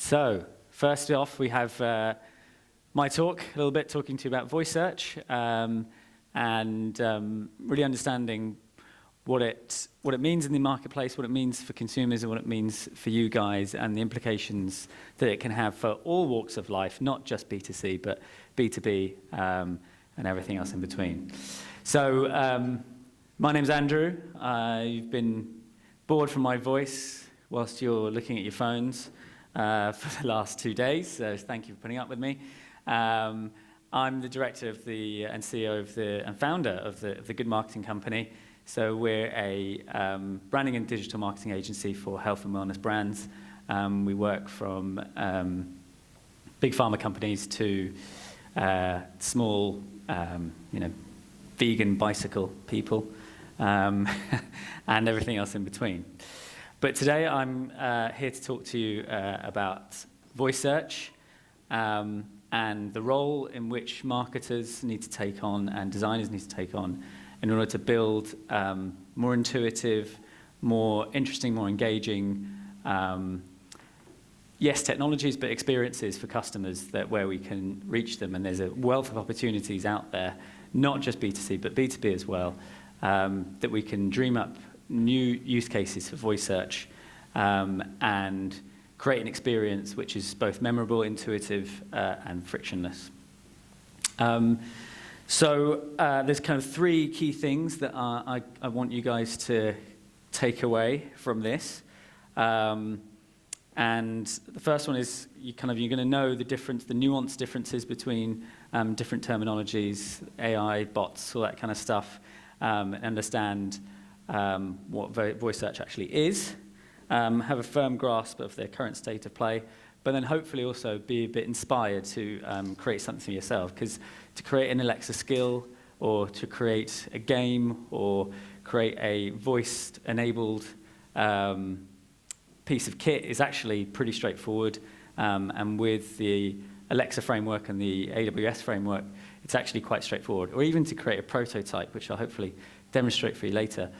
So, first off, we have my talk, a little bit talking to you about voice search and really understanding what it means in the marketplace, what it means for consumers, and what it means for you guys, and the implications that it can have for all walks of life, not just B2C, but B2B and everything else in between. So, my name's Andrew. You've been bored from my voice whilst you're looking at your phones for the last 2 days, so thank you for putting up with me. I'm the director of and CEO and founder of the Good Marketing Company. So we're a branding and digital marketing agency for health and wellness brands. We work from big pharma companies to small, vegan bicycle people, and everything else in between. But today I'm here to talk to you about voice search and the role in which marketers need to take on and designers need to take on in order to build more intuitive, more interesting, more engaging, yes, technologies, but experiences for customers where we can reach them. And there's a wealth of opportunities out there, not just B2C, but B2B as well, that we can dream up new use cases for voice search and create an experience which is both memorable, intuitive, and frictionless. So there's kind of 3 key things that I want you guys to take away from this. And the first one is you're going to know the nuanced differences between different terminologies, AI, bots, all that kind of stuff, and understand what voice search actually is, have a firm grasp of their current state of play, but then hopefully also be a bit inspired to create something for yourself. Because to create an Alexa skill, or to create a game, or create a voice-enabled piece of kit is actually pretty straightforward. And with the Alexa framework and the AWS framework, it's actually quite straightforward. Or even to create a prototype, which I'll hopefully demonstrate for you later.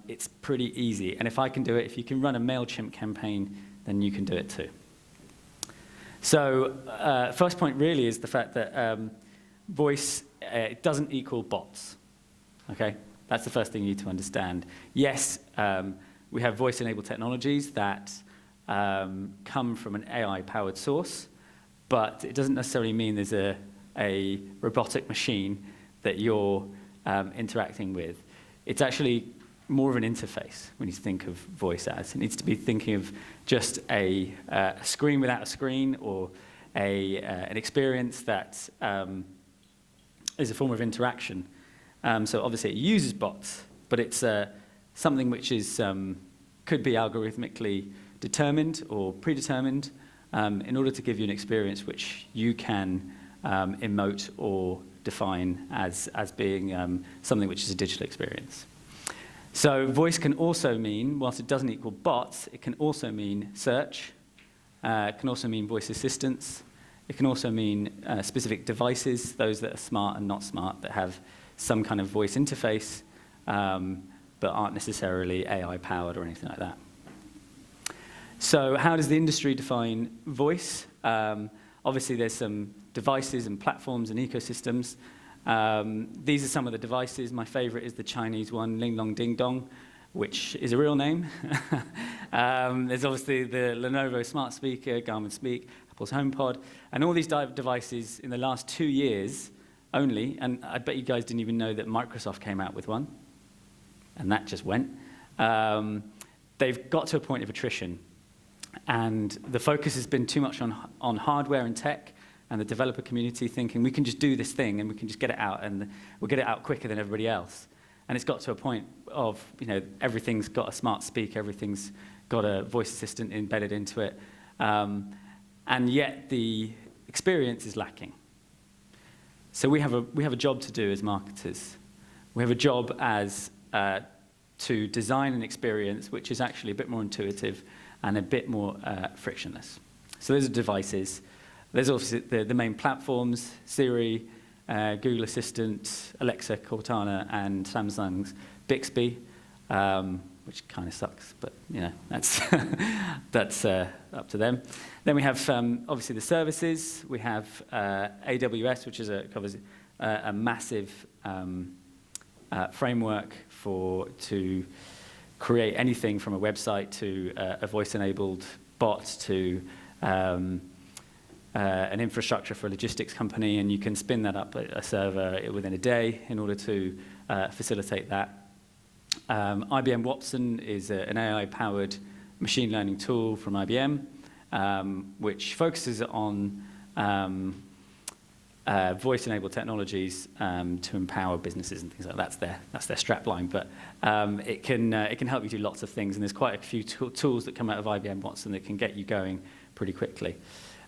It's pretty easy. And if I can do it, if you can run a MailChimp campaign, then you can do it too. So first point really is the fact that voice doesn't equal bots. Okay? That's the first thing you need to understand. Yes, we have voice-enabled technologies that come from an AI-powered source, but it doesn't necessarily mean there's a robotic machine that you're interacting with. It's actually more of an interface when you think of voice as. It needs to be thinking of just a screen without a screen, or an experience that is a form of interaction. So obviously it uses bots, but it's something which is could be algorithmically determined or predetermined in order to give you an experience which you can emote or define as being something which is a digital experience. So voice can also mean, whilst it doesn't equal bots, it can also mean search. It can also mean voice assistants. It can also mean specific devices, those that are smart and not smart, that have some kind of voice interface, but aren't necessarily AI-powered or anything like that. So how does the industry define voice? Obviously, there's some devices and platforms and ecosystems. These are some of the devices. My favorite is the Chinese one, Ling Long Ding Dong, which is a real name. There's obviously the Lenovo Smart Speaker, Garmin Speak, Apple's HomePod, and all these in the last 2 years only, and I bet you guys didn't even know that Microsoft came out with one, and that just went. They've got to a point of attrition, and the focus has been too much on hardware and tech, and the developer community thinking we can just do this thing and we can just get it out, and we'll get it out quicker than everybody else. And it's got to a point of, everything's got a smart speaker, everything's got a voice assistant embedded into it, and yet the experience is lacking. So we have a job to do as marketers. We have a job to design an experience which is actually a bit more intuitive and a bit more frictionless. So those are devices. There's obviously the main platforms, Siri, Google Assistant, Alexa, Cortana, and Samsung's Bixby. which kind of sucks, but that's that's up to them. Then we have obviously the services. We have AWS, which covers a massive framework to create anything from a website to a voice-enabled bot to an infrastructure for a logistics company, and you can spin that up a server within a day in order to facilitate that. IBM Watson is an AI-powered machine learning tool from IBM, which focuses on voice-enabled technologies to empower businesses and things like that. That's their strapline. But it can help you do lots of things, and there's quite a few tools that come out of IBM Watson that can get you going pretty quickly.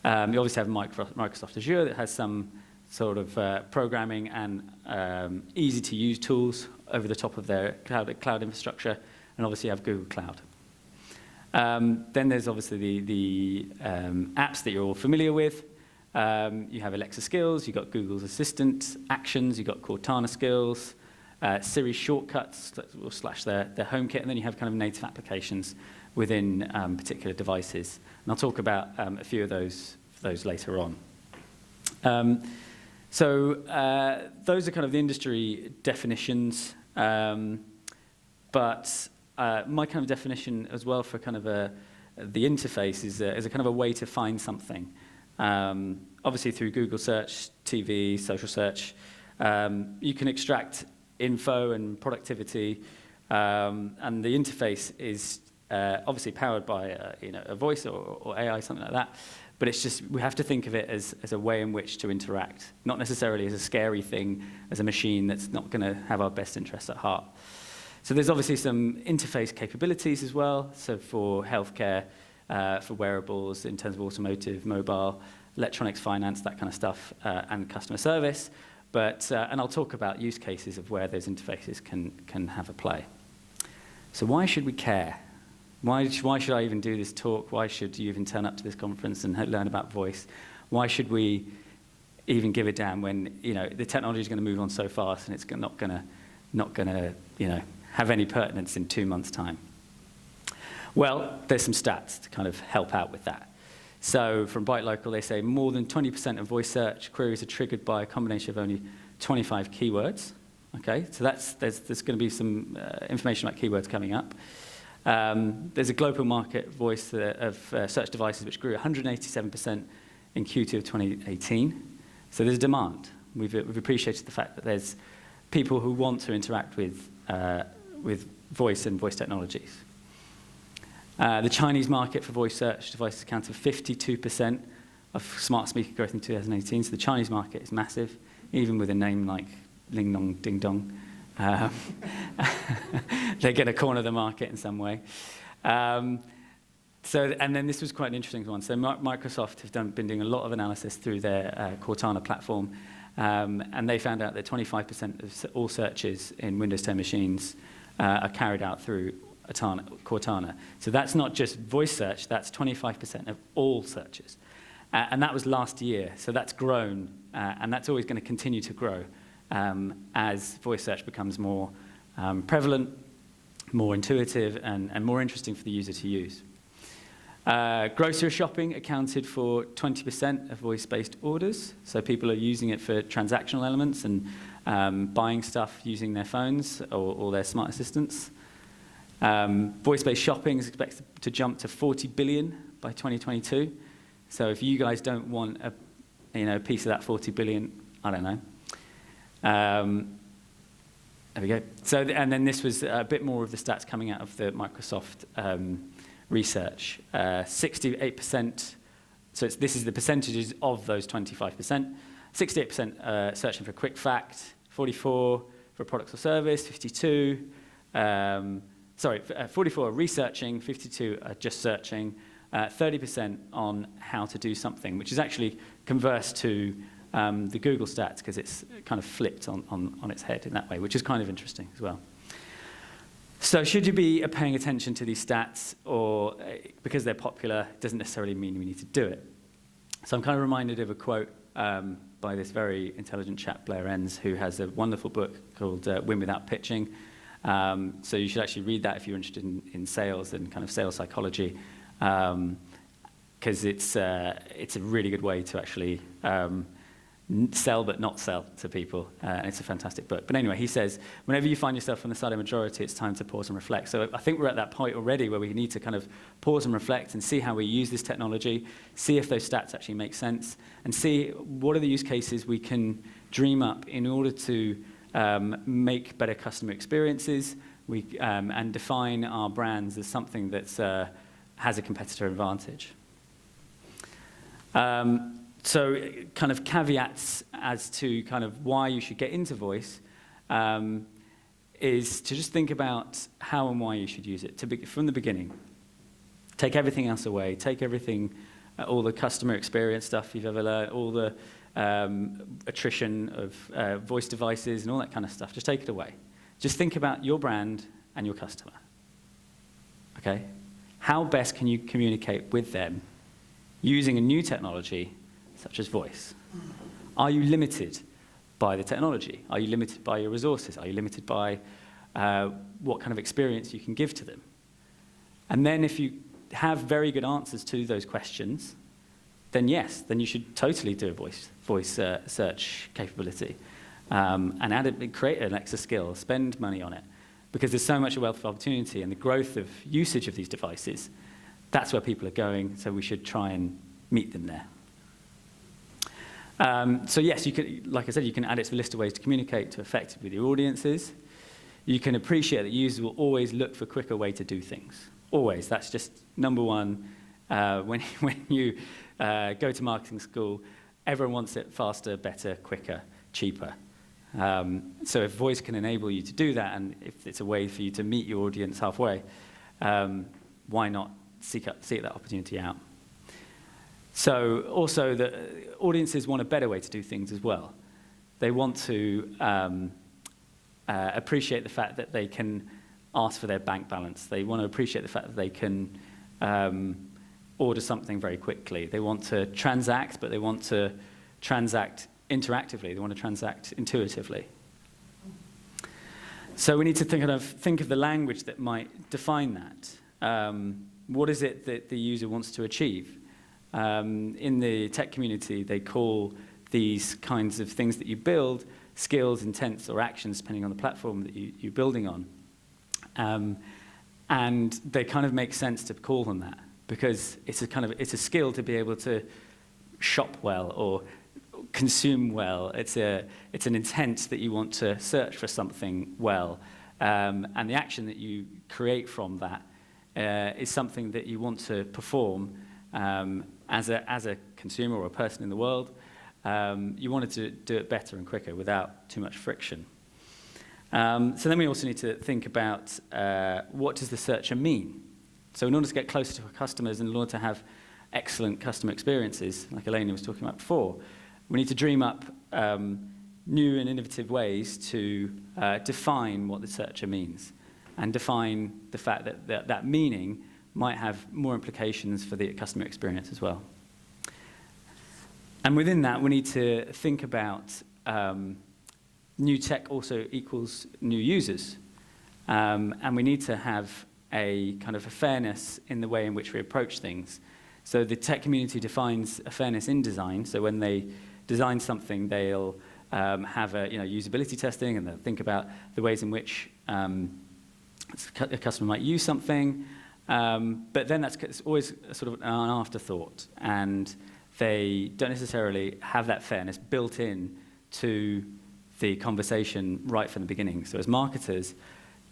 You obviously have Microsoft Azure that has some sort of programming and easy-to-use tools over the top of their cloud infrastructure, and obviously you have Google Cloud. Then there's obviously the apps that you're all familiar with. You have Alexa Skills, you've got Google's Assistant, Actions, you've got Cortana Skills, Siri Shortcuts, slash their HomeKit, and then you have kind of native applications within particular devices. And I'll talk about a few of those later on. So those are kind of the industry definitions, but my kind of definition as well for kind of the interface is a kind of a way to find something. Obviously through Google Search, TV, social search, you can extract info and productivity, and the interface is obviously powered by a voice or AI, something like that. But it's just, we have to think of it as a way in which to interact, not necessarily as a scary thing, as a machine that's not going to have our best interests at heart. So there's obviously some interface capabilities as well. So for healthcare, for wearables, in terms of automotive, mobile, electronics, finance, that kind of stuff, and customer service. But and I'll talk about use cases of where those interfaces can have a play. So why should we care? Why should I even do this talk? Why should you even turn up to this conference and learn about voice? Why should we even give a damn when the technology is going to move on so fast and it's not going to have any pertinence in 2 months' time? Well, there's some stats to kind of help out with that. So from Byte Local, they say more than 20% of voice search queries are triggered by a combination of only 25 keywords. Okay, so there's going to be some information about keywords coming up. There's a global market voice of search devices which grew 187% in Q2 of 2018. So there's demand. We've appreciated the fact that there's people who want to interact with voice and voice technologies. The Chinese market for voice search devices accounted for 52% of smart speaker growth in 2018. So the Chinese market is massive, even with a name like Ling Nong Ding Dong. They're going to corner the market in some way. And then this was quite an interesting one. So Microsoft have been doing a lot of analysis through their Cortana platform, and they found out that 25% of all searches in Windows 10 machines are carried out through Cortana. So that's not just voice search, that's 25% of all searches. And that was last year, so that's grown, and that's always going to continue to grow as voice search becomes more prevalent, more intuitive, and more interesting for the user to use. Grocery shopping accounted for 20% of voice-based orders, so people are using it for transactional elements and buying stuff using their phones or their smart assistants. Voice-based shopping is expected to jump to 40 billion by 2022. So if you guys don't want a piece of that 40 billion, I don't know. There we go. So, and then this was a bit more of the stats coming out of the Microsoft research. 68%, so this is the percentages of those 25%. 68% searching for a quick fact, 44 for products or service, 52. 44 are researching, 52 are just searching, 30% on how to do something, which is actually converse to the Google stats, because it's kind of flipped on its head in that way, which is kind of interesting as well. So should you be paying attention to these stats, or because they're popular, it doesn't necessarily mean we need to do it. So I'm kind of reminded of a quote by this very intelligent chap, Blair Enns, who has a wonderful book called Win Without Pitching. So you should actually read that if you're interested in sales and kind of sales psychology, because it's a really good way to actually sell but not sell to people, and it's a fantastic book. But anyway, he says, whenever you find yourself on the side of majority, it's time to pause and reflect. So I think we're at that point already where we need to kind of pause and reflect and see how we use this technology, see if those stats actually make sense, and see what are the use cases we can dream up in order to make better customer experiences, and define our brands as something that has a competitor advantage. So kind of caveats as to kind of why you should get into voice is to just think about how and why you should use it from the beginning. Take everything else away. Take everything, all the customer experience stuff you've ever learned, all the attrition of voice devices and all that kind of stuff. Just take it away. Just think about your brand and your customer. Okay? How best can you communicate with them using a new technology such as voice? Are you limited by the technology? Are you limited by your resources? Are you limited by what kind of experience you can give to them? And then if you have very good answers to those questions, then yes, then you should totally do a voice search capability, and create an extra skill, spend money on it, because there's so much wealth of opportunity and the growth of usage of these devices. That's where people are going, so we should try and meet them there. So yes, you could, like I said, you can add it to the list of ways to communicate to effectively with your audiences. You can appreciate that users will always look for a quicker way to do things. Always. That's just number one. When you go to marketing school, everyone wants it faster, better, quicker, cheaper. So if voice can enable you to do that, and if it's a way for you to meet your audience halfway, why not seek that opportunity out? So also, the audiences want a better way to do things as well. They want to appreciate the fact that they can ask for their bank balance. They want to appreciate the fact that they can order something very quickly. They want to transact, but they want to transact interactively. They want to transact intuitively. So we need to think of the language that might define that. What is it that the user wants to achieve? In the tech community, they call these kinds of things that you build skills, intents, or actions, depending on the platform that you're building on. And they kind of make sense to call them that, because it's a skill to be able to shop well or consume well. It's an intent that you want to search for something well, and the action that you create from that is something that you want to perform as a consumer or a person in the world. You wanted to do it better and quicker without too much friction. So then we also need to think about what does the searcher mean? So in order to get closer to our customers and in order to have excellent customer experiences, like Elena was talking about before, we need to dream up new and innovative ways to define what the searcher means and define the fact that that meaning might have more implications for the customer experience as well. And within that, we need to think about new tech also equals new users. And we need to have a kind of a fairness in the way in which we approach things. So the tech community defines a fairness in design. So when they design something, they'll have usability testing, and they'll think about the ways in which a customer might use something. But then it's always sort of an afterthought, and they don't necessarily have that fairness built in to the conversation right from the beginning. So as marketers,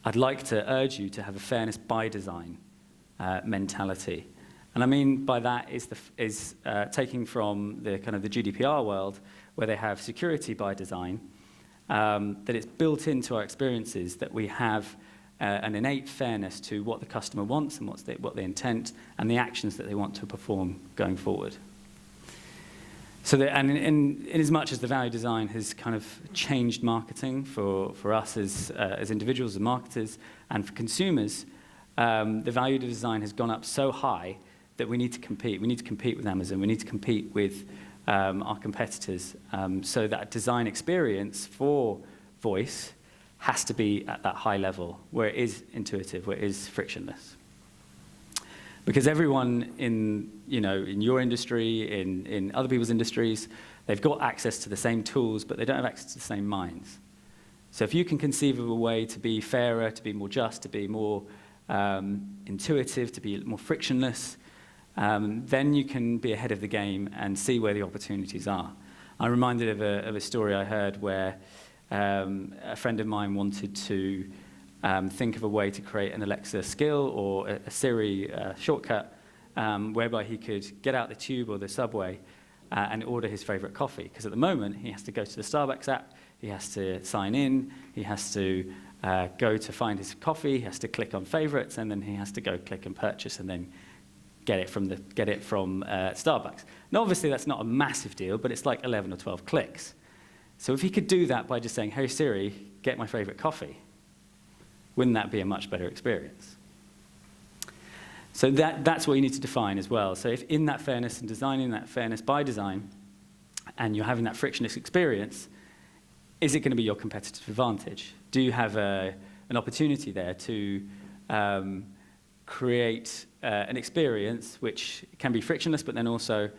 I'd like to urge you to have a fairness by design mentality. And I mean by that is taking from the kind of the GDPR world, where they have security by design, that it's built into our experiences that we have an innate fairness to what the customer wants and what they intent and the actions that they want to perform going forward. So in as much as the value design has kind of changed marketing for us as individuals and marketers and for consumers, the value design has gone up so high that we need to compete. We need to compete with Amazon. We need to compete with our competitors. So that design experience for voice has to be at that high level, where it is intuitive, where it is frictionless. Because everyone in your industry, in other people's industries, they've got access to the same tools, but they don't have access to the same minds. So if you can conceive of a way to be fairer, to be more just, to be more intuitive, to be more frictionless, then you can be ahead of the game and see where the opportunities are. I'm reminded of a story I heard where a friend of mine wanted to think of a way to create an Alexa skill or a Siri shortcut whereby he could get out the tube or the subway and order his favorite coffee. Because at the moment, he has to go to the Starbucks app, he has to sign in, he has to go to find his coffee, he has to click on favorites, and then he has to go click and purchase and then get it from Starbucks. Now, obviously, that's not a massive deal, but it's like 11 or 12 clicks. So if he could do that by just saying, "Hey Siri, get my favorite coffee," wouldn't that be a much better experience? So that's what you need to define as well. So if in that fairness and designing that fairness by design, and you're having that frictionless experience, is it going to be your competitive advantage? Do you have an opportunity there to create an experience which can be frictionless, but then also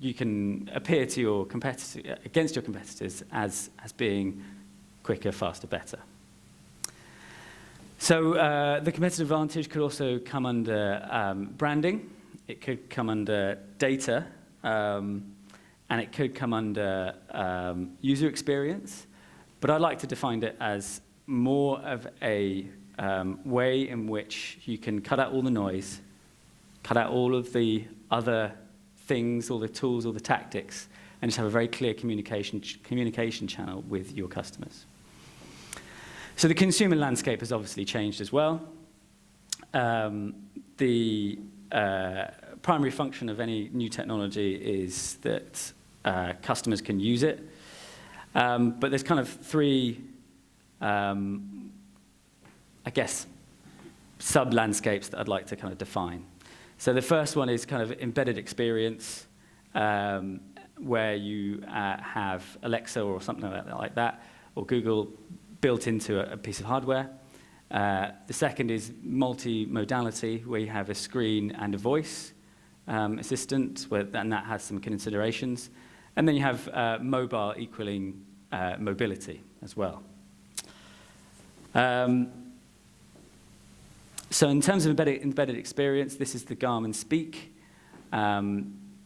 you can appear to your against your competitors as being quicker, faster, better? So the competitive advantage could also come under branding. It could come under data, and it could come under user experience. But I like to define it as more of a way in which you can cut out all the noise, cut out all of the other things, all the tools, all the tactics, and just have a very clear communication channel with your customers. So the consumer landscape has obviously changed as well. The primary function of any new technology is that customers can use it. But there's kind of three, I guess, sub-landscapes that I'd like to kind of define. So the first one is kind of embedded experience, where you have Alexa or something like that, or Google built into a piece of hardware. The second is multimodality, where you have a screen and a voice assistant, and that has some considerations. And then you have mobile equaling mobility as well. So in terms of embedded experience, this is the Garmin Speak.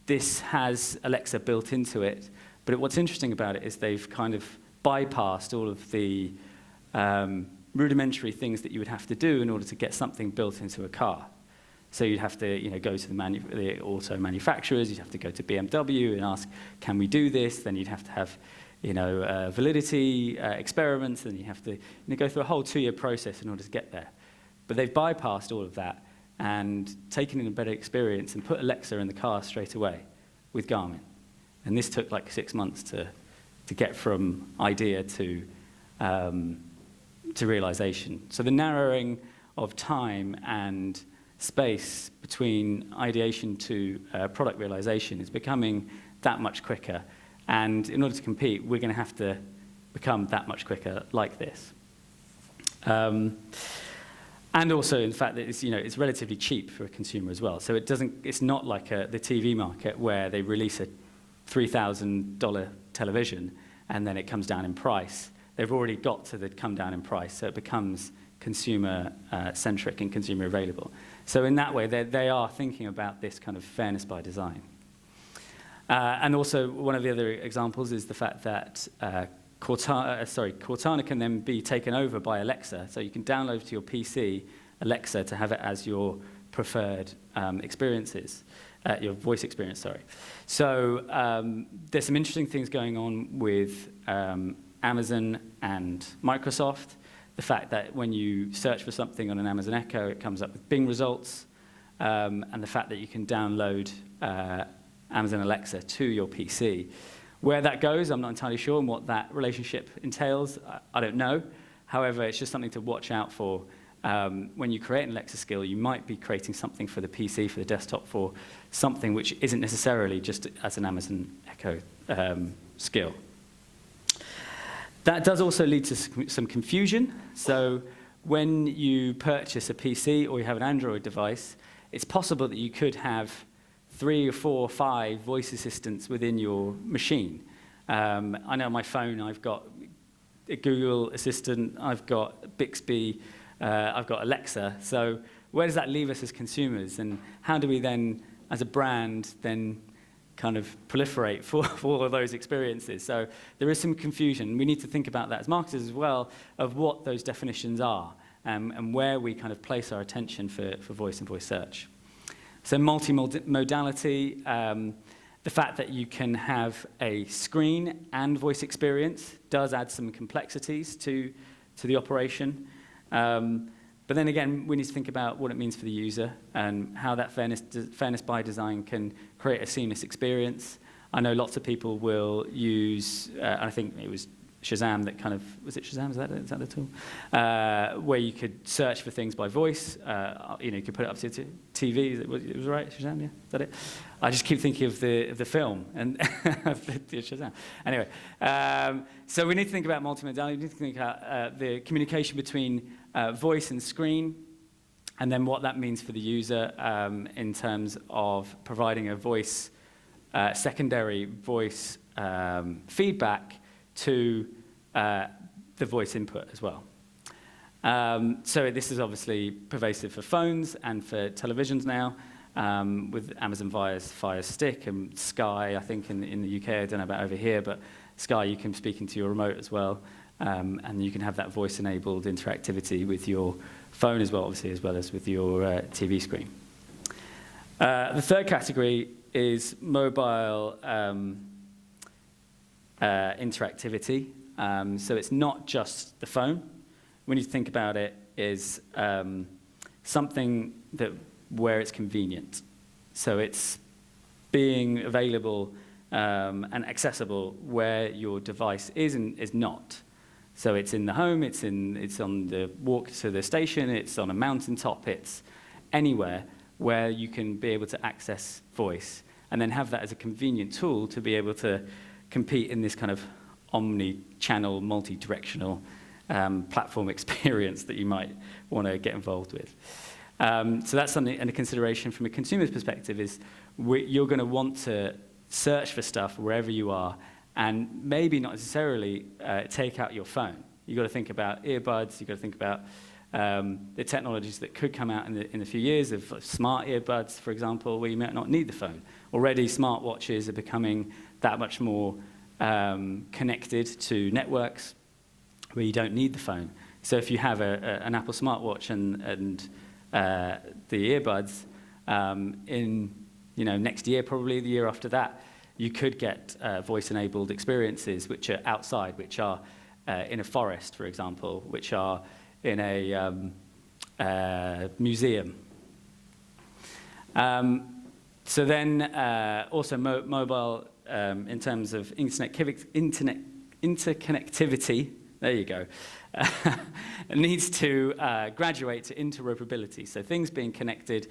This has Alexa built into it. But what's interesting about it is they've kind of bypassed all of the rudimentary things that you would have to do in order to get something built into a car. So you'd have to go to the auto manufacturers, you'd have to go to BMW and ask, can we do this? Then you'd have to have validity experiments, and you have to go through a whole 2-year process in order to get there. But they've bypassed all of that and taken an embedded experience and put Alexa in the car straight away with Garmin. And this took like 6 months to get from idea to realization. So the narrowing of time and space between ideation to product realization is becoming that much quicker. And in order to compete, we're going to have to become that much quicker like this. And also, in fact, that it's relatively cheap for a consumer as well. So it's not like the TV market where they release a $3,000 television and then it comes down in price. They've already got to the come down in price, so it becomes consumer-centric and consumer available. So in that way, they are thinking about this kind of fairness by design. And also, one of the other examples is the fact that Cortana can then be taken over by Alexa. So you can download to your PC Alexa to have it as your preferred experiences, your voice experience, sorry. So there's some interesting things going on with Amazon and Microsoft. The fact that when you search for something on an Amazon Echo, it comes up with Bing results, and the fact that you can download Amazon Alexa to your PC. Where that goes, I'm not entirely sure, and what that relationship entails, I don't know. However, it's just something to watch out for. When you create an Alexa skill, you might be creating something for the PC, for the desktop, for something which isn't necessarily just as an Amazon Echo skill. That does also lead to some confusion. So when you purchase a PC or you have an Android device, it's possible that you could have 3 or 4 or 5 voice assistants within your machine. I know on my phone I've got a Google Assistant, I've got Bixby, I've got Alexa. So where does that leave us as consumers? And how do we then, as a brand, then kind of proliferate for all of those experiences? So there is some confusion. We need to think about that as marketers as well, of what those definitions are and where we kind of place our attention for voice and voice search. So multimodality, the fact that you can have a screen and voice experience does add some complexities to the operation. But then again, we need to think about what it means for the user and how that fairness by design can create a seamless experience. I know lots of people will use, I think it was Shazam that kind of, was it Shazam, is that the tool? Where you could search for things by voice. You could put it up to your TV. It was right, Shazam, yeah? Is that it? I just keep thinking of the film and Shazam. Anyway, so we need to think about multimodality. We need to think about the communication between voice and screen, and then what that means for the user in terms of providing a voice, secondary voice feedback to the voice input as well. So this is obviously pervasive for phones and for televisions now, with Amazon Fire Stick and Sky, I think in the UK, I don't know about over here, but Sky, you can speak into your remote as well, and you can have that voice-enabled interactivity with your phone as well, obviously, as well as with your TV screen. The third category is mobile interactivity. So it's not just the phone. When you think about it, is something where it's convenient. So it's being available and accessible where your device is and is not. So it's in the home, it's on the walk to the station, it's on a mountaintop, it's anywhere where you can be able to access voice and then have that as a convenient tool to be able to compete in this kind of omni-channel, multi-directional platform experience that you might want to get involved with. So that's something, and a consideration from a consumer's perspective is you're going to want to search for stuff wherever you are and maybe not necessarily take out your phone. You've got to think about earbuds, you've got to think about the technologies that could come out in a few years of smart earbuds, for example, where you might not need the phone. Already, smartwatches are becoming that much more connected to networks where you don't need the phone. So if you have an Apple smartwatch and the earbuds, in next year, probably the year after that, you could get voice-enabled experiences which are outside, which are in a forest, for example, which are in a museum. So then also mobile in terms of interconnectivity, there you go, needs to graduate to interoperability. So things being connected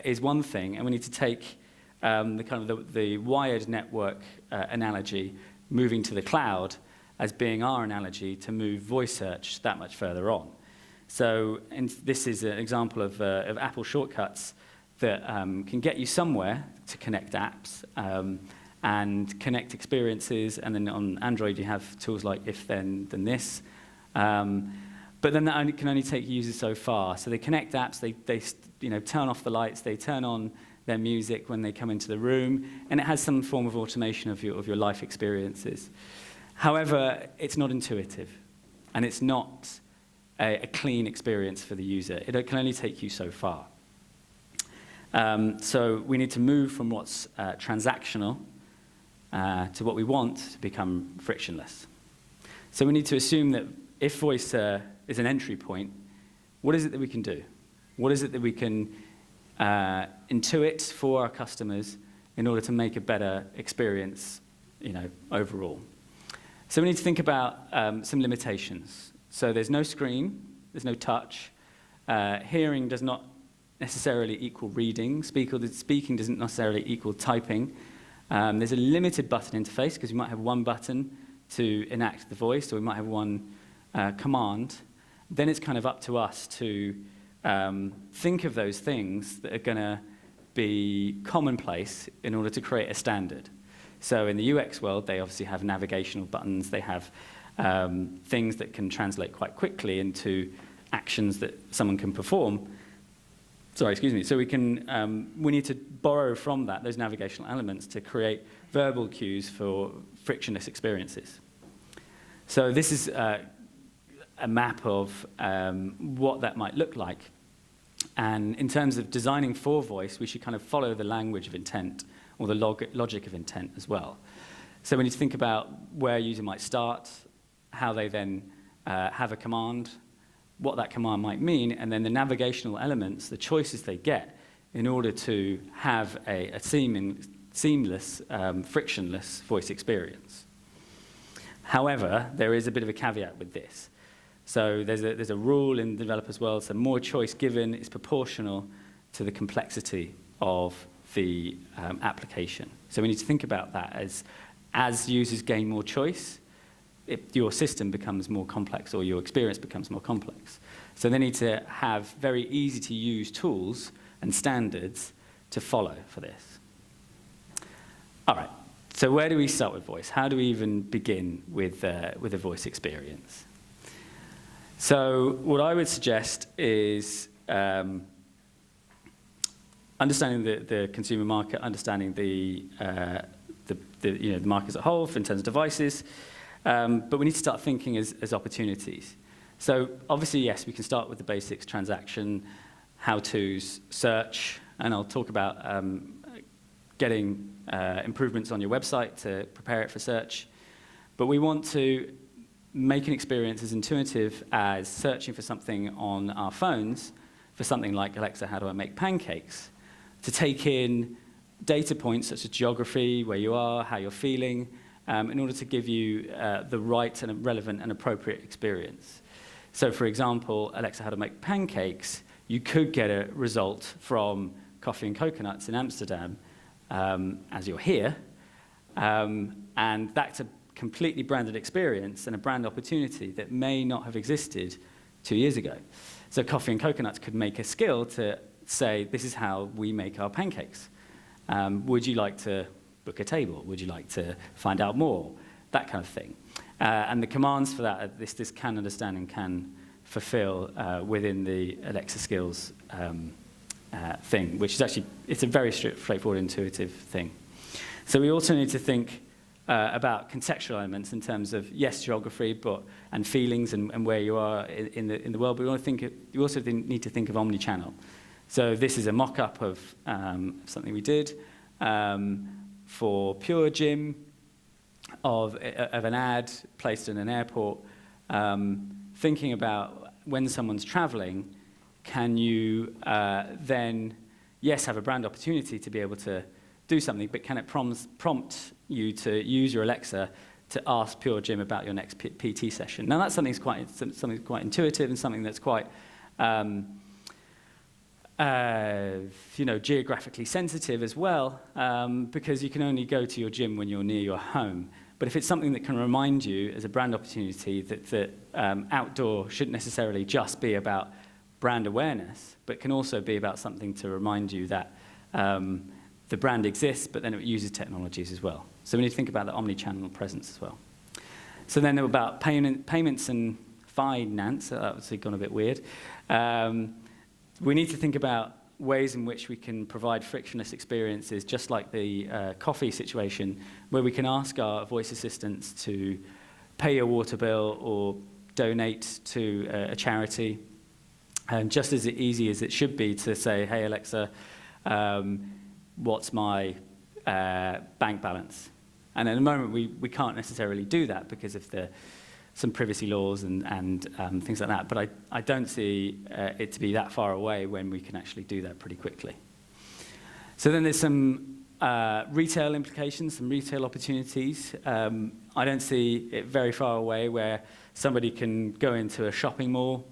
is one thing, and we need to take the wired network analogy, moving to the cloud, as being our analogy to move voice search that much further on. So this is an example of Apple shortcuts that can get you somewhere to connect apps and connect experiences, and then on Android you have tools like if then this. But then that can only take users so far. So they connect apps, they turn off the lights, they turn on their music when they come into the room, and it has some form of automation of your life experiences. However, it's not intuitive, and it's not a clean experience for the user. It can only take you so far. So we need to move from what's transactional to what we want to become frictionless. So we need to assume that if voice is an entry point, what is it that we can do? What is it that we can intuit for our customers in order to make a better experience, overall? So we need to think about some limitations. So there's no screen, there's no touch. Hearing does not necessarily equal reading. Speaking doesn't necessarily equal typing. There's a limited button interface because you might have one button to enact the voice, or we might have one command, then it's kind of up to us to think of those things that are going to be commonplace in order to create a standard. So in the UX world, they obviously have navigational buttons. They have things that can translate quite quickly into actions that someone can perform. Sorry, excuse me. So we need to borrow from that, those navigational elements, to create verbal cues for frictionless experiences. So this is a map of what that might look like. And in terms of designing for voice, we should kind of follow the language of intent, or the logic of intent as well. So we need to think about where a user might start, how they then have a command, what that command might mean, and then the navigational elements, the choices they get in order to have a seamless, frictionless voice experience. However, there is a bit of a caveat with this. So there's a rule in the developer's world, so more choice given is proportional to the complexity of the application. So we need to think about that as users gain more choice, your system becomes more complex, or your experience becomes more complex. So they need to have very easy to use tools and standards to follow for this. All right, so where do we start with voice? How do we even begin with a voice experience? So what I would suggest is understanding the consumer market, understanding the market as a whole in terms of devices, but we need to start thinking as opportunities. So obviously, yes, we can start with the basics: transaction, how-tos, search, and I'll talk about getting improvements on your website to prepare it for search. But we want to make an experience as intuitive as searching for something on our phones, for something like, Alexa, how do I make pancakes? To take in data points such as geography, where you are, how you're feeling, in order to give you the right and relevant and appropriate experience. So for example, Alexa, how to make pancakes, you could get a result from Coffee and Coconuts in Amsterdam as you're here, and that's a completely branded experience and a brand opportunity that may not have existed 2 years ago. So Coffee and Coconuts could make a skill to say, this is how we make our pancakes. Would you like to book a table? Would you like to find out more? That kind of thing. And the commands for that are this can understand and can fulfill within the Alexa skills thing, which is actually, it's a very straightforward, intuitive thing. So we also need to think about contextual elements in terms of, yes, geography, and feelings and where you are in the world, but you also need to think of omnichannel. So this is a mock-up of something we did for Pure Gym, of an ad placed in an airport, thinking about when someone's traveling, can you then, yes, have a brand opportunity to be able to do something, but can it prompt you to use your Alexa to ask Pure Gym about your next PT session? Now that's something quite intuitive and something that's quite geographically sensitive as well, because you can only go to your gym when you're near your home. But if it's something that can remind you as a brand opportunity that outdoor shouldn't necessarily just be about brand awareness, but can also be about something to remind you that the brand exists, but then it uses technologies as well. So we need to think about the omnichannel presence as well. So then about payments and finance, that's obviously gone a bit weird. We need to think about ways in which we can provide frictionless experiences, just like the coffee situation, where we can ask our voice assistants to pay your water bill or donate to a charity, and just as easy as it should be to say, hey, Alexa, what's my bank balance? And at the moment, we can't necessarily do that because of some privacy laws and things like that. But I don't see it to be that far away when we can actually do that pretty quickly. So then there's some retail implications, some retail opportunities. I don't see it very far away where somebody can go into a shopping mall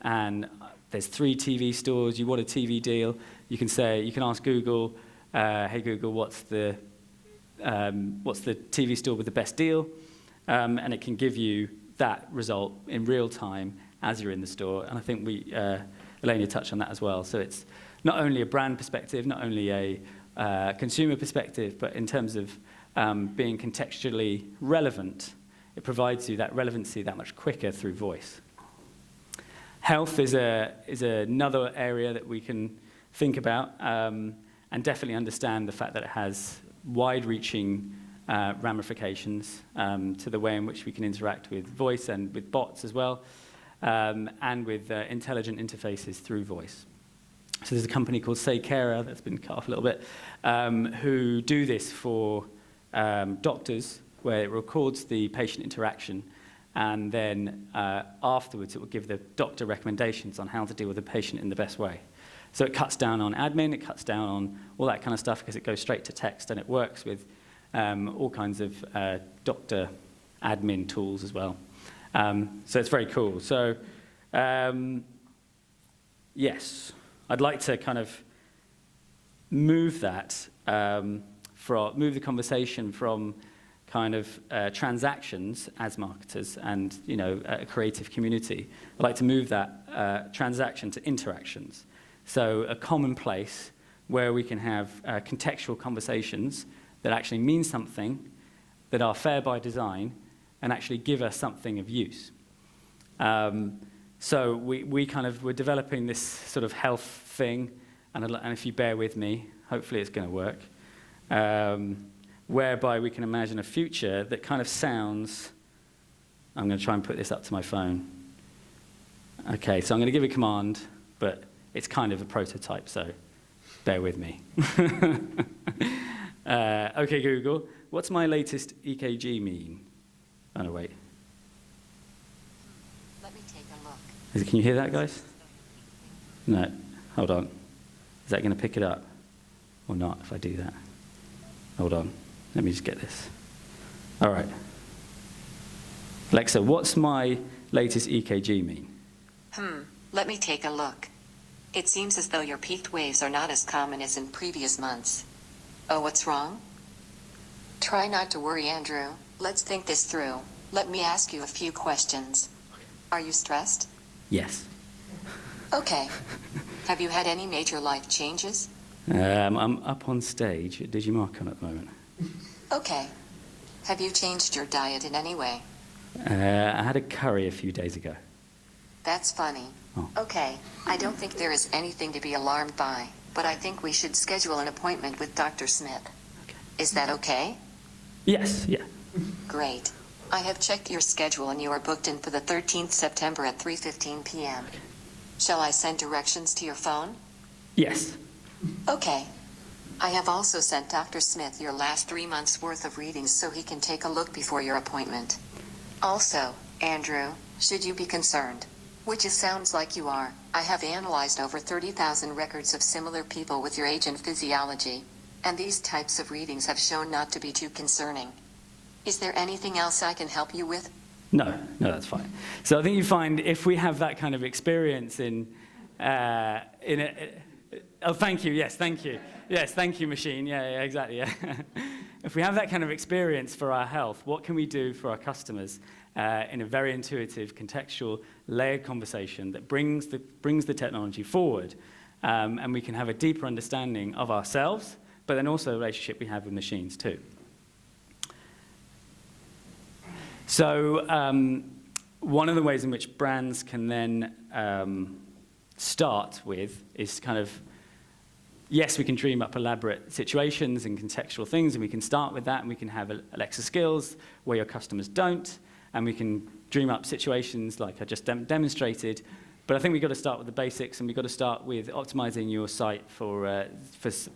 and there's 3 TV stores, you want a TV deal, you can ask Google, hey Google, what's the TV store with the best deal? and it can give you that result in real time as you're in the store. And I think Elena touched on that as well. So it's not only a brand perspective, not only a consumer perspective, but in terms of being contextually relevant, it provides you that relevancy that much quicker through voice. Health is another area that we can think about and definitely understand the fact that it has wide-reaching ramifications to the way in which we can interact with voice and with bots as well, and with intelligent interfaces through voice. So there's a company called Saycara that's been cut off a little bit, who do this for doctors, where it records the patient interaction, and then afterwards it will give the doctor recommendations on how to deal with the patient in the best way. So it cuts down on admin, it cuts down on all that kind of stuff because it goes straight to text, and it works with all kinds of doctor admin tools as well. So it's very cool. So yes, I'd like to kind of move that, move the conversation from kind of transactions as marketers and, you know, a creative community. I'd like to move that transaction to interactions. So a common place where we can have contextual conversations that actually mean something, that are fair by design, and actually give us something of use. So we're developing this sort of health thing, and if you bear with me, hopefully it's going to work, whereby we can imagine a future that kind of sounds, I'm going to try and put this up to my phone. Okay, so I'm going to give a command, but it's kind of a prototype, so bear with me. Okay, Google, what's my latest EKG mean? Oh, no, wait. Let me take a look. Can you hear that, guys? No, hold on. Is that going to pick it up or not if I do that? Hold on. Let me just get this. All right. Alexa, what's my latest EKG mean? Let me take a look. It seems as though your peaked waves are not as common as in previous months. Oh, what's wrong? Try not to worry, Andrew. Let's think this through. Let me ask you a few questions. Are you stressed? Yes. Okay. Have you had any major life changes? I'm up on stage at Digimarcon at the moment. Okay. Have you changed your diet in any way? I had a curry a few days ago. That's funny. Oh. Okay, I don't think there is anything to be alarmed by, but I think we should schedule an appointment with Dr. Smith. Okay. Is that okay? Yes, yeah. Great. I have checked your schedule and you are booked in for the 13th September at 3:15 p.m. Okay. Shall I send directions to your phone? Yes. Okay. I have also sent Dr. Smith your last 3 months' worth of readings so he can take a look before your appointment. Also, Andrew, should you be concerned, which it sounds like you are, I have analyzed over 30,000 records of similar people with your age and physiology, and these types of readings have shown not to be too concerning. Is there anything else I can help you with? No, that's fine. So I think you find if we have that kind of experience oh, thank you, yes, thank you. Yes, thank you, machine. Yeah, exactly, yeah. If we have that kind of experience for our health, what can we do for our customers in a very intuitive, contextual, layered conversation that brings the technology forward, and we can have a deeper understanding of ourselves, but then also the relationship we have with machines too. So one of the ways in which brands can then start with is kind of, yes, we can dream up elaborate situations and contextual things, and we can start with that, and we can have Alexa skills where your customers don't, and we can dream up situations like I just demonstrated. But I think we've got to start with the basics, and we've got to start with optimizing your site for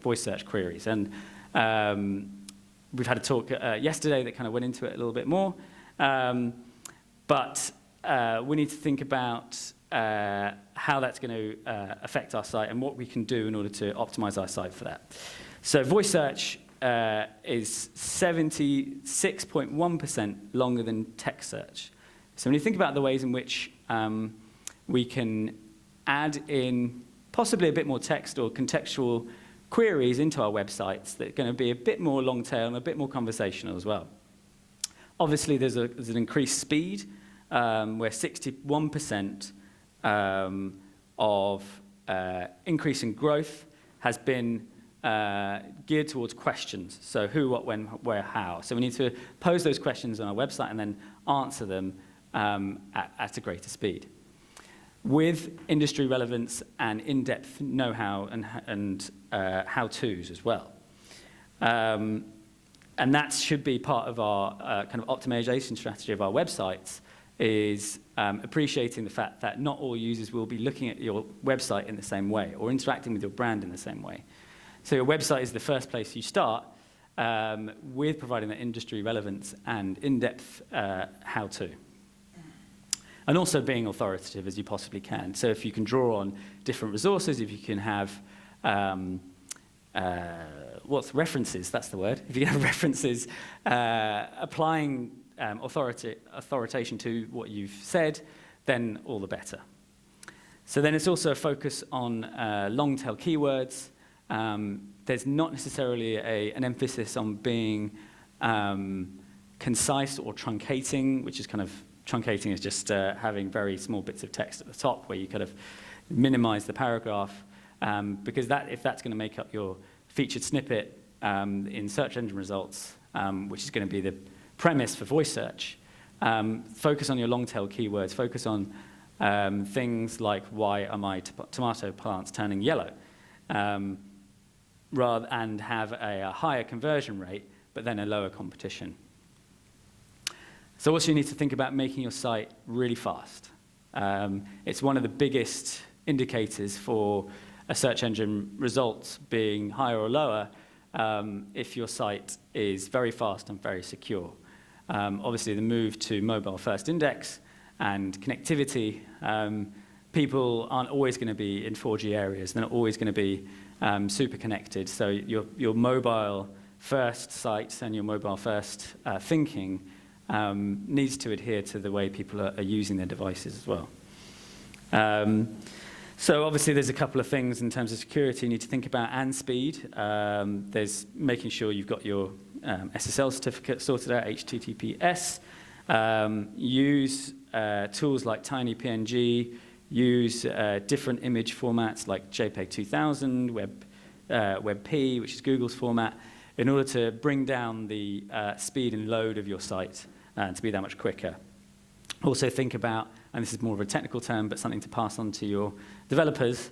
voice search queries. And we've had a talk yesterday that kind of went into it a little bit more. But we need to think about how that's going to affect our site and what we can do in order to optimize our site for that. So voice search is 76.1% longer than text search. So when you think about the ways in which we can add in possibly a bit more text or contextual queries into our websites that are going to be a bit more long tail and a bit more conversational as well. Obviously, there's an increased speed, where 61% of increase in growth has been geared towards questions. So who, what, when, where, how. So we need to pose those questions on our website and then answer them at a greater speed. With industry relevance and in-depth know-how and how-tos as well. And that should be part of our kind of optimization strategy of our websites, is appreciating the fact that not all users will be looking at your website in the same way or interacting with your brand in the same way. So your website is the first place you start with providing that industry relevance and in-depth how-to. And also being authoritative as you possibly can. So if you can draw on different resources, if you can have references, that's the word. If you have references applying authoritation to what you've said, then all the better. So then it's also a focus on long-tail keywords. There's not necessarily an emphasis on being concise or truncating, which is kind of, truncating is just having very small bits of text at the top where you kind of minimize the paragraph, because if that's going to make up your featured snippet in search engine results, which is going to be the premise for voice search, focus on your long-tail keywords, focus on things like, why are my tomato plants turning yellow? And have a higher conversion rate, but then a lower competition. So also you need to think about making your site really fast. It's one of the biggest indicators for a search engine results being higher or lower if your site is very fast and very secure. Obviously, the move to mobile first index and connectivity, people aren't always going to be in 4G areas. They're not always going to be super connected. So your mobile first sites and your mobile first thinking needs to adhere to the way people are using their devices as well. So obviously there's a couple of things in terms of security you need to think about, and speed. There's making sure you've got your SSL certificate sorted out, HTTPS. Use tools like TinyPNG. Use different image formats like JPEG 2000, WebP, which is Google's format, in order to bring down the speed and load of your site to be that much quicker. Also think about, and this is more of a technical term, but something to pass on to your developers,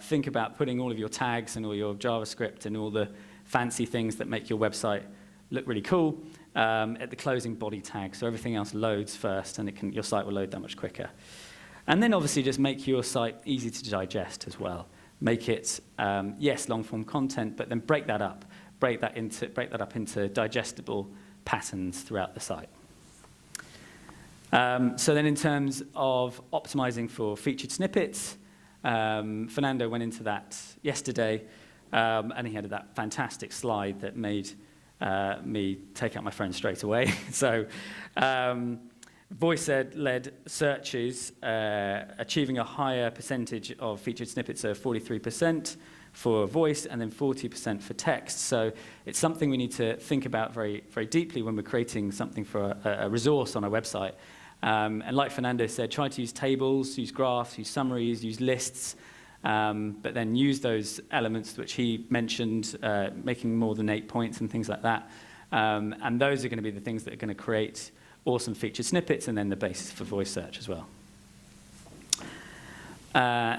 think about putting all of your tags and all your JavaScript and all the fancy things that make your website look really cool at the closing body tag, so everything else loads first and your site will load that much quicker. And then obviously just make your site easy to digest as well. Make it, yes, long-form content, but then break that up. Break that up into digestible patterns throughout the site. So then in terms of optimizing for featured snippets, Fernando went into that yesterday, and he had that fantastic slide that made me take out my phone straight away. So voice-led searches achieving a higher percentage of featured snippets of 43% for voice and then 40% for text. So it's something we need to think about very, very deeply when we're creating something for a resource on our website. And like Fernando said, try to use tables, use graphs, use summaries, use lists, but then use those elements which he mentioned, making more than 8 points and things like that. And those are going to be the things that are going to create awesome featured snippets and then the basis for voice search as well.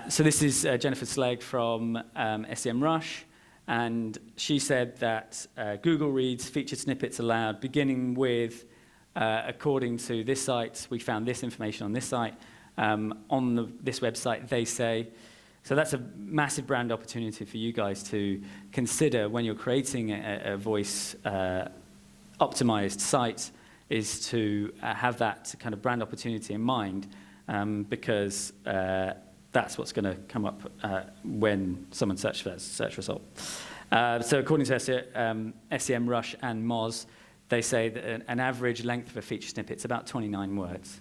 So this is Jennifer Slegg from SEMrush, and she said that Google reads featured snippets aloud, beginning with, according to this site, we found this information on this site, on this website, they say. So that's a massive brand opportunity for you guys to consider when you're creating a voice optimized site, is to have that kind of brand opportunity in mind, because that's what's going to come up when someone searches for that search result. So according to SEMrush and Moz, they say that an average length of a feature snippet is about 29 words.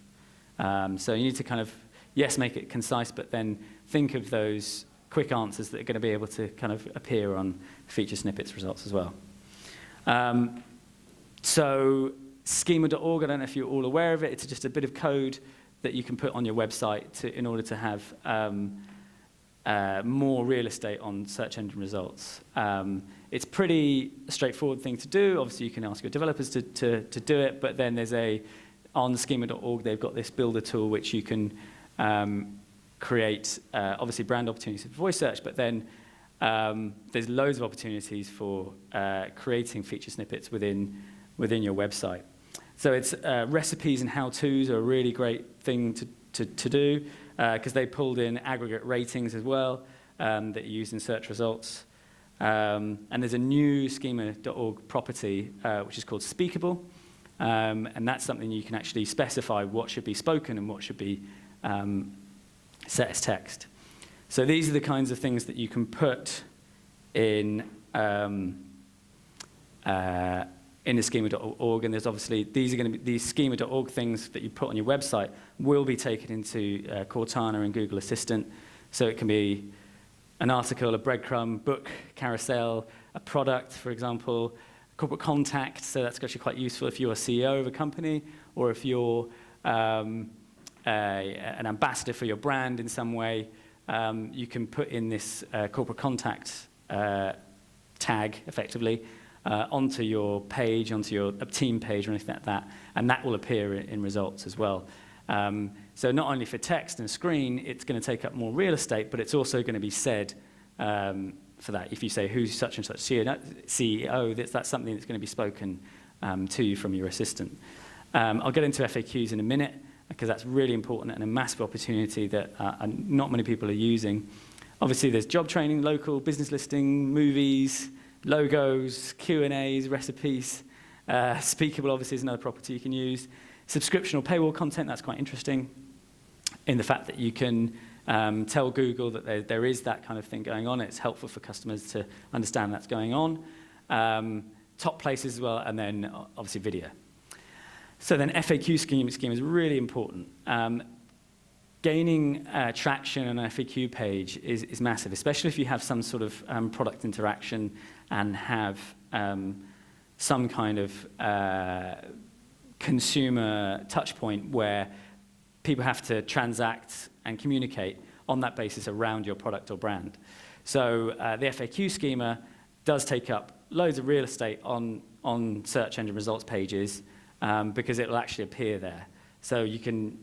So you need to kind of, yes, make it concise, but then think of those quick answers that are going to be able to kind of appear on feature snippets results as well. So Schema.org, I don't know if you're all aware of it. It's just a bit of code that you can put on your website in order to have more real estate on search engine results. It's pretty straightforward thing to do. Obviously, you can ask your developers to do it, but then there's on Schema.org, they've got this builder tool which you can create, obviously, brand opportunities for voice search, but then there's loads of opportunities for creating feature snippets within your website. So it's recipes and how-tos are a really great thing to do because they pulled in aggregate ratings as well that you use in search results. And there's a new Schema.org property which is called Speakable, and that's something you can actually specify what should be spoken and what should be set as text. So these are the kinds of things that you can put in the Schema.org, and there's obviously these Schema.org things that you put on your website will be taken into Cortana and Google Assistant. So it can be an article, a breadcrumb, book, carousel, a product, for example, corporate contact. So that's actually quite useful if you're a CEO of a company or if you're an ambassador for your brand in some way. You can put in this corporate contact tag, effectively, onto your page, onto your team page or anything like that, and that will appear in results as well. So not only for text and screen, it's going to take up more real estate, but it's also going to be said for that. If you say, who's such and such CEO, that's something that's going to be spoken to you from your assistant. I'll get into FAQs in a minute, because that's really important and a massive opportunity that not many people are using. Obviously, there's job training, local, business listing, movies, logos, Q&As, recipes. Speakable, obviously, is another property you can use. Subscription or paywall content, that's quite interesting in the fact that you can tell Google that there is that kind of thing going on. It's helpful for customers to understand that's going on. Top places as well, and then obviously video. So then FAQ scheme is really important. Gaining traction on an FAQ page is massive, especially if you have some sort of product interaction and have some kind of consumer touch point where people have to transact and communicate on that basis around your product or brand. So the FAQ schema does take up loads of real estate on search engine results pages because it will actually appear there. So you can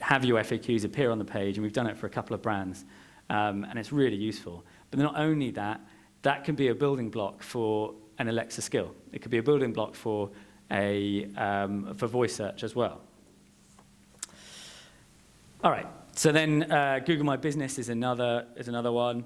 have your FAQs appear on the page, and we've done it for a couple of brands, and it's really useful. But not only that, that can be a building block for an Alexa skill. It could be a building block for voice search as well. All right. So then Google My Business is another one.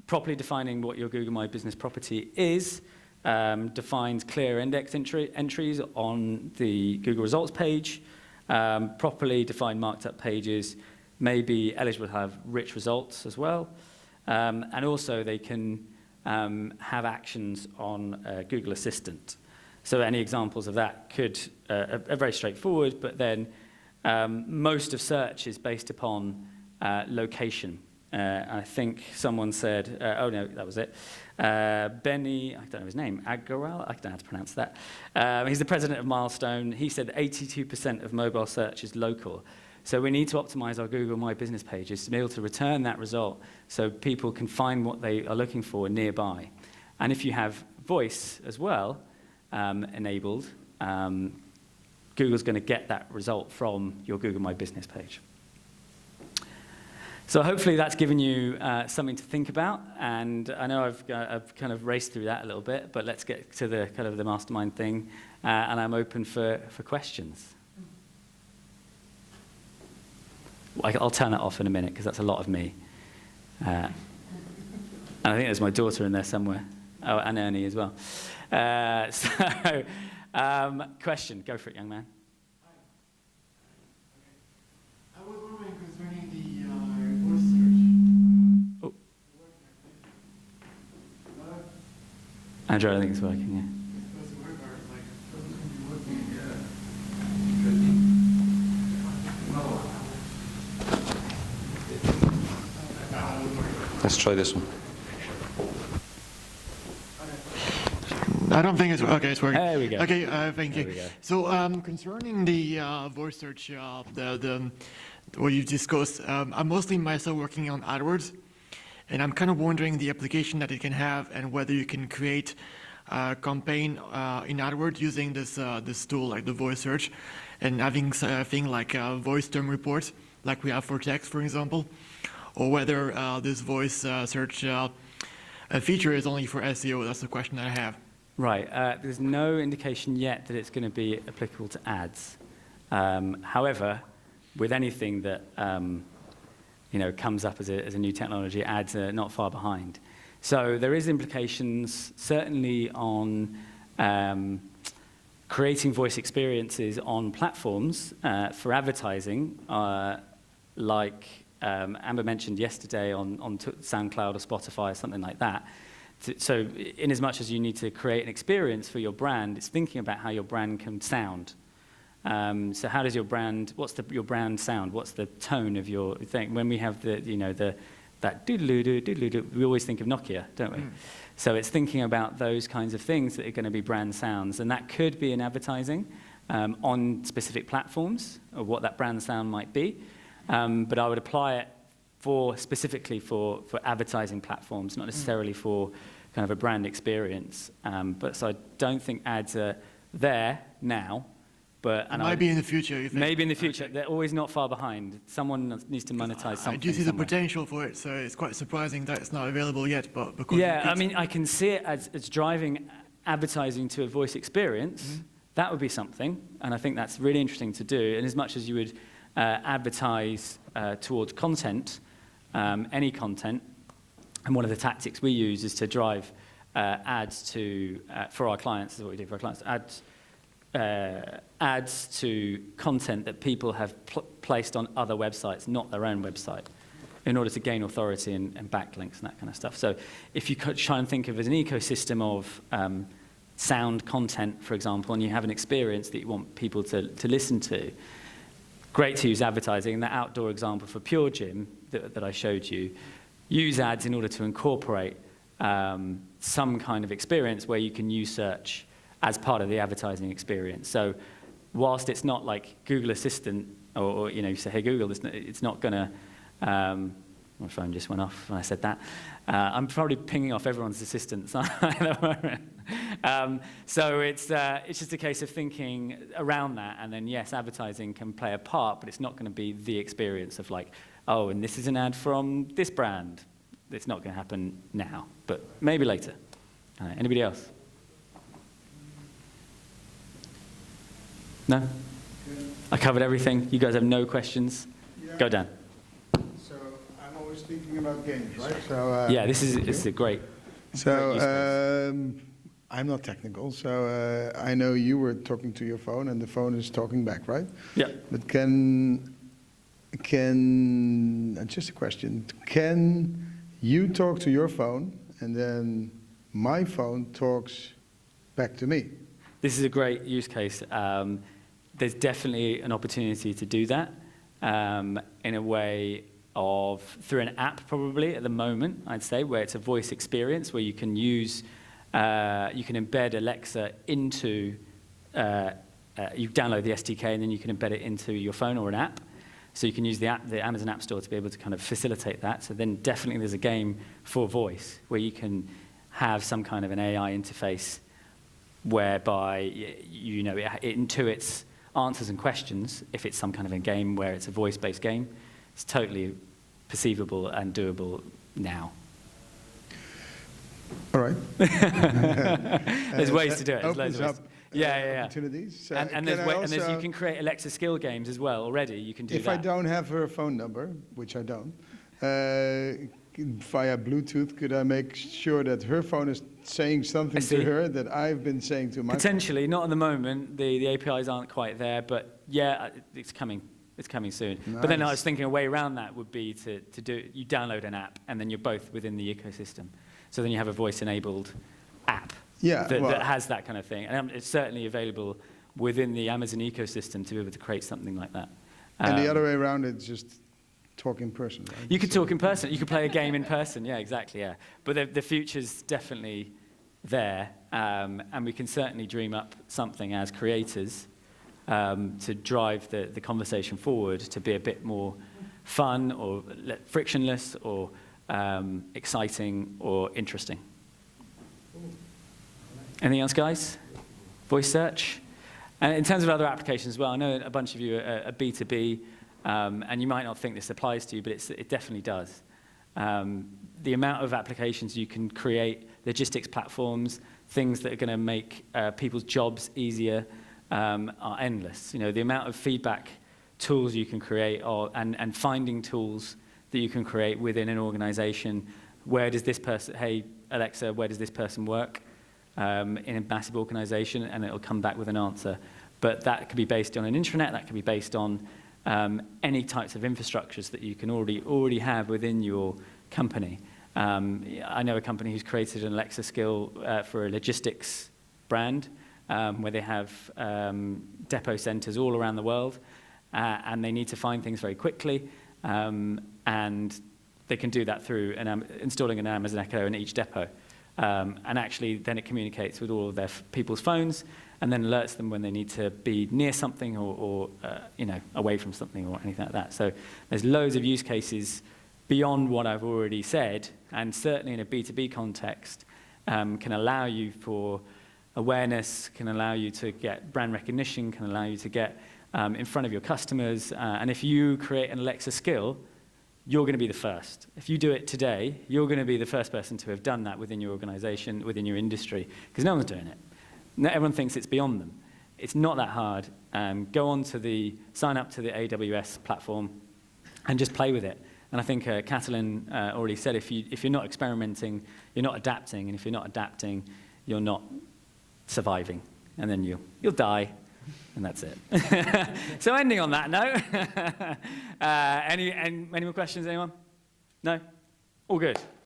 Properly defining what your Google My Business property is defines clear index entries on the Google results page. Properly defined marked up pages may be eligible to have rich results as well. And also they can have actions on Google Assistant. So any examples of that are very straightforward, but then most of search is based upon location. I think someone said, oh no, that was it. Benny, I don't know his name, Agarwal, I don't know how to pronounce that. He's the president of Milestone. He said that 82% of mobile search is local. So we need to optimize our Google My Business pages to be able to return that result so people can find what they are looking for nearby. And if you have voice as well enabled, Google's going to get that result from your Google My Business page. So hopefully that's given you something to think about, and I know I've kind of raced through that a little bit, but let's get to the kind of the mastermind thing, and I'm open for questions. I'll turn that off in a minute because that's a lot of me. And I think there's my daughter in there somewhere. Oh, and Ernie as well. Question, go for it, young man. I was wondering concerning the voice search. Oh. Andrew, I think it's working, yeah. It's supposed to work, or like it's supposed to be working interesting. Let's try this one. I don't think it's okay. It's working. There we go. Okay, thank There you. we go. So concerning the voice search, the what you discussed, I'm mostly myself working on AdWords, and I'm kind of wondering the application that it can have and whether you can create a campaign in AdWords using this tool like the voice search, and having a thing like voice term reports, like we have for text, for example, or whether this voice search feature is only for SEO. That's the question that I have. Right. There's no indication yet that it's going to be applicable to ads. However, with anything that comes up as a new technology, ads are not far behind. So there is implications certainly on creating voice experiences on platforms for advertising, like Amber mentioned yesterday on SoundCloud or Spotify or something like that. So in as much as you need to create an experience for your brand, it's thinking about how your brand can sound. So how does your brand, your brand sound? What's the tone of your thing? When we have that doodle-doo, doodle-doo, we always think of Nokia, don't we? So it's thinking about those kinds of things that are going to be brand sounds. And that could be in advertising on specific platforms, or what that brand sound might be. But I would apply it specifically for advertising platforms, not necessarily for kind of a brand experience. So I don't think ads are there now. But might be in the future. You think? Maybe in the future. They're always not far behind. Someone needs to monetize something. I do see the somewhere. potential for it, so it's quite surprising that it's not available yet. But because Yeah, I mean, I can see it as driving advertising to a voice experience. That would be something, and I think that's really interesting to do. And as much as you would advertise towards content, any content, and one of the tactics we use is to drive ads to for our clients. This is what we do for our clients. Ads to content that people have placed on other websites, not their own website, in order to gain authority and backlinks and that kind of stuff. So if you could try and think of it as an ecosystem of sound content, for example, and you have an experience that you want people to listen to, great to use advertising. And the outdoor example for Pure Gym that I showed you, use ads in order to incorporate some kind of experience where you can use search as part of the advertising experience. So whilst it's not like Google Assistant, or you say, hey Google, it's not going to, my phone just went off when I said that. I'm probably pinging off everyone's assistants at the moment. So it's just a case of thinking around that, and then yes, advertising can play a part, but it's not going to be the experience of like, oh, and this is an ad from this brand. It's not going to happen now, but maybe later. Anybody else? No? I covered everything. You guys have no questions? Yeah. Go Dan. So I'm always thinking about games, right? So Yeah, this is a great. So I'm not technical, so I know you were talking to your phone and the phone is talking back, right? Yeah. But can just a question, can you talk to your phone and then my phone talks back to me? This is a great use case. There's definitely an opportunity to do that in a way of through an app probably at the moment, I'd say, where it's a voice experience where you can use, you can embed Alexa into, you download the SDK and then you can embed it into your phone or an app. So you can use the Amazon App Store to be able to kind of facilitate that. So then definitely there's a game for voice where you can have some kind of an AI interface whereby it intuits answers and questions. If it's some kind of a game where it's a voice-based game, it's totally perceivable and doable now. All right. There's ways to do it. There's loads Opens of ways. up Yeah. opportunities. And there's you can create Alexa skill games as well already. You can do if that. I don't have her phone number, which I don't, via Bluetooth, could I make sure that her phone is saying something to her that I've been saying to my Potentially, not at the moment. The APIs aren't quite there, but yeah, it's coming. It's coming soon. Nice. But then I was thinking a way around that would be to do, you download an app and then you're both within the ecosystem. So then you have a voice-enabled app that has that kind of thing. And it's certainly available within the Amazon ecosystem to be able to create something like that. And the other way around, it's just talk in person, right? You could talk in person. You could play a game in person. Yeah, exactly, yeah. But the future's definitely there, and we can certainly dream up something as creators to drive the conversation forward to be a bit more fun or frictionless or exciting or interesting. Anything else, guys? Voice search? And in terms of other applications as well, I know a bunch of you are B2B, and you might not think this applies to you, but it definitely does. The amount of applications you can create, logistics platforms, things that are going to make people's jobs easier are endless. You know, the amount of feedback tools you can create and finding tools that you can create within an organization. Where does this person, hey, Alexa, where does this person work in a massive organization? And it'll come back with an answer. But that could be based on an intranet, that could be based on any types of infrastructures that you can already have within your company. I know a company who's created an Alexa skill for a logistics brand where they have depot centers all around the world, and they need to find things very quickly, and they can do that through installing an Amazon Echo in each depot. And actually then it communicates with all of their people's phones and then alerts them when they need to be near something or you know, away from something or anything like that. So there's loads of use cases beyond what I've already said, and certainly in a B2B context can allow you for awareness, can allow you to get brand recognition, can allow you to get in front of your customers. And if you create an Alexa skill, you're going to be the first. If you do it today, you're going to be the first person to have done that within your organization, within your industry, because no one's doing it. Everyone thinks it's beyond them. It's not that hard. Sign up to the AWS platform and just play with it. And I think Catalin already said, if you're not experimenting, you're not adapting, and if you're not adapting, you're not surviving. And then you'll die. And that's it. So ending on that note, any more questions, anyone? No? All good.